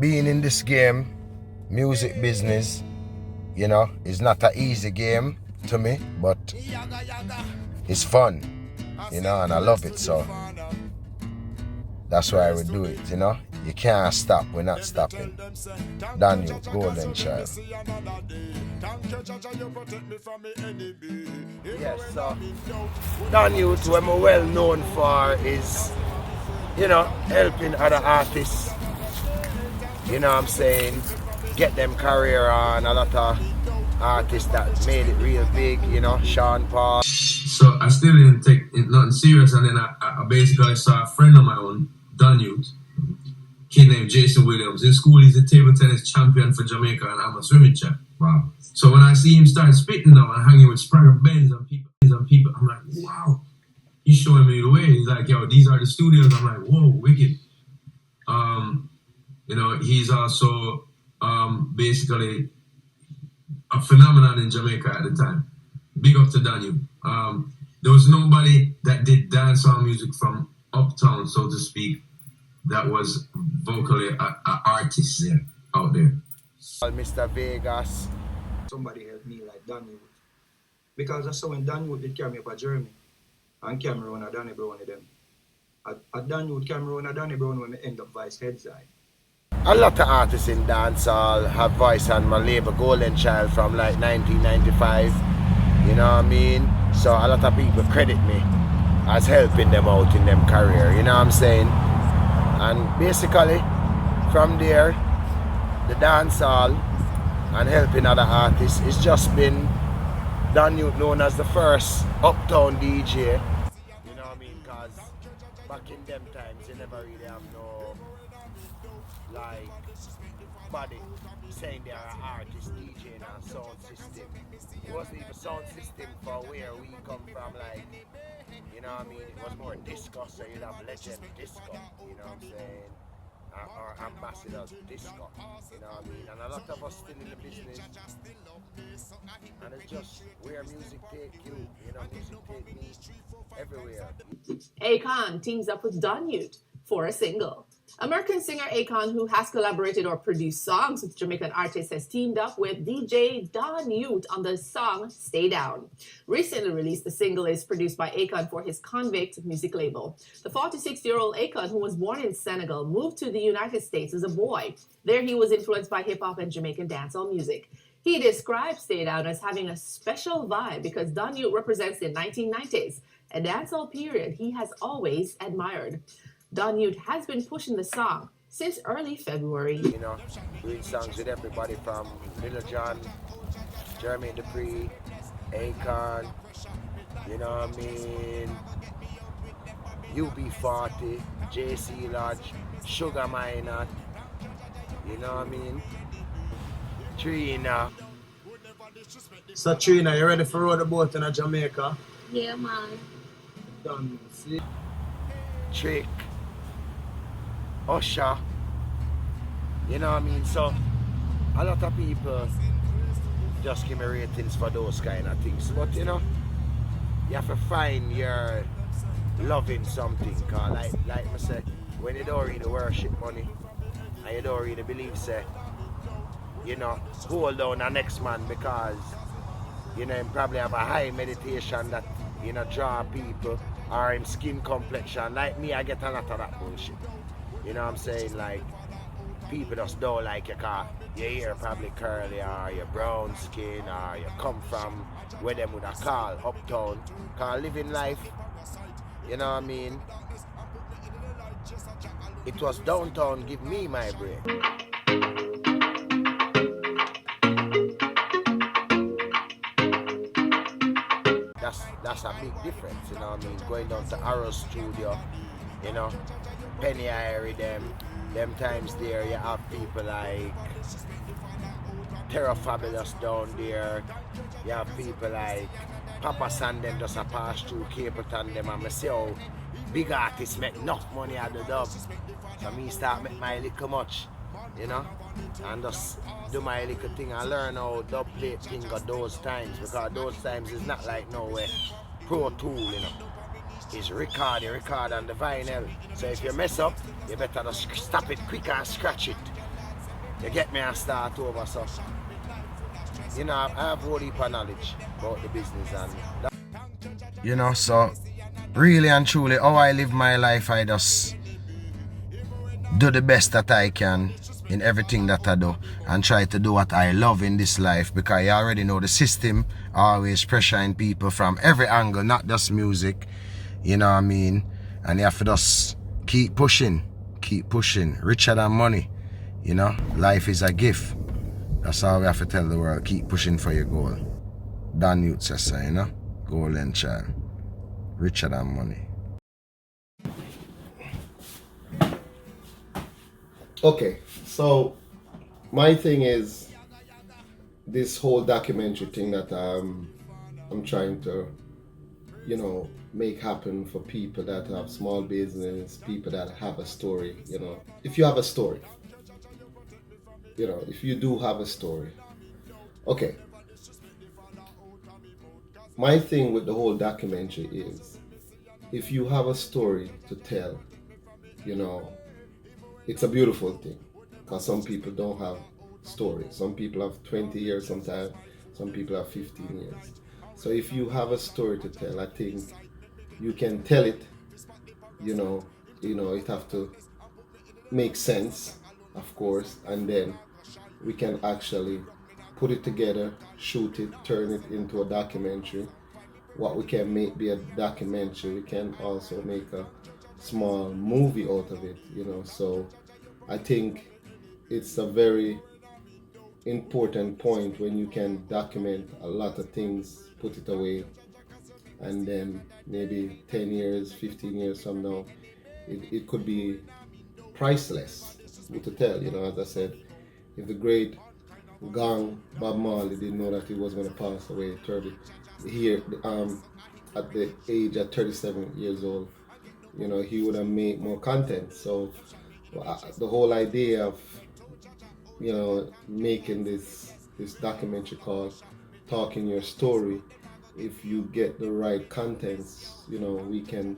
being in this game, music business, you know, is not an easy game to me, but it's fun, you know, and I love it, so that's why we do it, you know. You can't stop, we're not stopping. Daniel, golden child. Yes, so Daniel, what I'm well known for is, you know, helping other artists, you know what I'm saying, get them career on. A lot of artists that made it real big, you know, Sean Paul. So I still didn't take it nothing serious, and then I basically saw a friend of my own, Donyute, kid named Jason Williams. In school, he's a table tennis champion for Jamaica, and I'm a swimming champ. Wow. So when I see him start spitting now and hanging with Spranger Benz and people, I'm like, wow. He's showing me the way. He's like, yo, these are the studios. I'm like, whoa, wicked. You know, he's also basically a phenomenon in Jamaica at the time. Big up to Daniel. There was nobody that did dancehall music from uptown, so to speak, that was vocally an artist out there. Mr. Vegas. Somebody helped me like Daniel. Because I saw when Daniel did carry me up a journey and Cameroon and Danny Brown with them. At Daniel, Cameroon and Danny Brown when we end up vice heads eye. A lot of artists in dancehall have voice on my label Golden Child from like 1995. You know what I mean? So a lot of people credit me as helping them out in them career, you know what I'm saying? And basically, from there, the dancehall and helping other artists, it's just been Donyute known as the first uptown DJ. You know what I mean? Because back in them times, you never really have no, like, body saying they are an artist DJ and a sound system. It wasn't even sound system for where we come from, like, you know what I mean? It was more disco, so you'd have legend disco, you know what I'm saying? Or ambassadors disco, you know what I mean? And a lot of us still in the business. And it's just where music take you, you know, music take me everywhere. Akon teams up with Donyute for a single. American singer Akon, who has collaborated or produced songs with Jamaican artists, has teamed up with DJ Donyute on the song Stay Down. Recently released, the single is produced by Akon for his Convict music label. The 46-year-old Akon, who was born in Senegal, moved to the United States as a boy. There he was influenced by hip-hop and Jamaican dancehall music. He described Stay Down as having a special vibe because Donyute represents the 1990s, a dancehall period he has always admired. Donyute has been pushing the song since early February. You know, doing songs with everybody from Little John, Jermaine Dupri, Akon, you know what I mean, UB40, JC Lodge, Sugar Minot, you know what I mean, Trina. So Trina, you ready for row the boat in Jamaica? Yeah, man. Done. See? Trick, Usher, you know what I mean? So a lot of people just give me ratings for those kind of things, but you know, you have to find your loving something, cause like I said, when you don't really worship money and you don't really believe, say, you know, hold down the next man, because you know, him probably have a high meditation that, you know, draw people, or him skin complexion. Like me, I get a lot of that bullshit. You know what I'm saying? Like, people just don't like you cause your hair probably curly, or your brown skin, or you come from where them would have called uptown. Cause living life, you know what I mean? It was downtown give me my brain. That's a big difference, you know what I mean? Going down to Arrow's studio, you know, Penny Irie, them times there, you have people like Terra Fabulous down there, you have people like Papa San, them just a pass through Capleton, them, and I see how big artists make enough money at the dub. So me start make my little much, you know, and just do my little thing. I learn how dub plate thing at those times, because those times is not like nowhere Pro Tool, you know. It's you record on the vinyl. So if you mess up, you better just stop it quick and scratch it. You get me and start over, so you know, I have a whole heap of knowledge about the business and that, you know, so really and truly how I live my life, I just do the best that I can in everything that I do and try to do what I love in this life, because you already know the system always pressuring people from every angle, not just music, you know what I mean? And you have to just keep pushing, richer than money, you know? Life is a gift. That's all we have to tell the world. Keep pushing for your goal. donyute says so, you know? Golden child. Richer than money. Okay, so my thing is this whole documentary thing that I'm trying to, you know, make happen for people that have small business, people that have a story, you know. If you have a story, you know, if you do have a story, okay. My thing with the whole documentary is if you have a story to tell, you know, it's a beautiful thing, because some people don't have stories. Some people have 20 years sometimes, some people have 15 years. So if you have a story to tell, I think you can tell it, you know, it have to make sense, of course, and then we can actually put it together, shoot it, turn it into a documentary. What we can make be a documentary, we can also make a small movie out of it, you know. So I think it's a very important point when you can document a lot of things, put it away, and then maybe 10 years, 15 years from now, it could be priceless. What to tell, you know, as I said, if the great Gang Bob Marley didn't know that he was going to pass away 30 here at the age of 37 years old, you know, he would have made more content. So the whole idea of, you know, making this documentary called Talking Your Story, if you get the right contents, you know, we can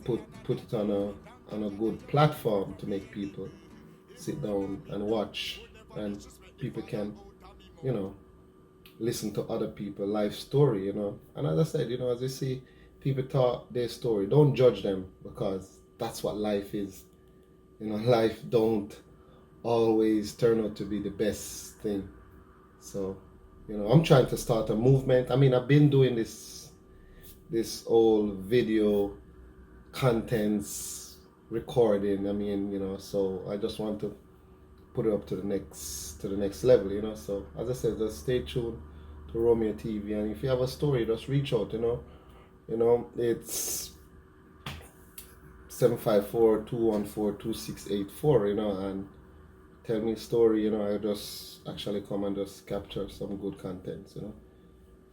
put it on a good platform to make people sit down and watch, and people can, you know, listen to other people's life story, you know. And as I said, you know, as you see people talk their story, don't judge them, because that's what life is. You know, life don't always turn out to be the best thing. So, you know, I'm trying to start a movement. I mean, I've been doing this whole video contents recording. I mean, you know, so I just want to put it up to the next level, you know. So as I said, just stay tuned to Romeo TV, and if you have a story, just reach out, you know. It's 754-214-2684, you know, and tell me a story, you know. I just actually come and just capture some good content, you know.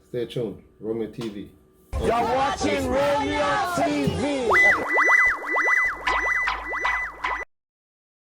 Stay tuned, Romeo TV. You're watching Romeo TV.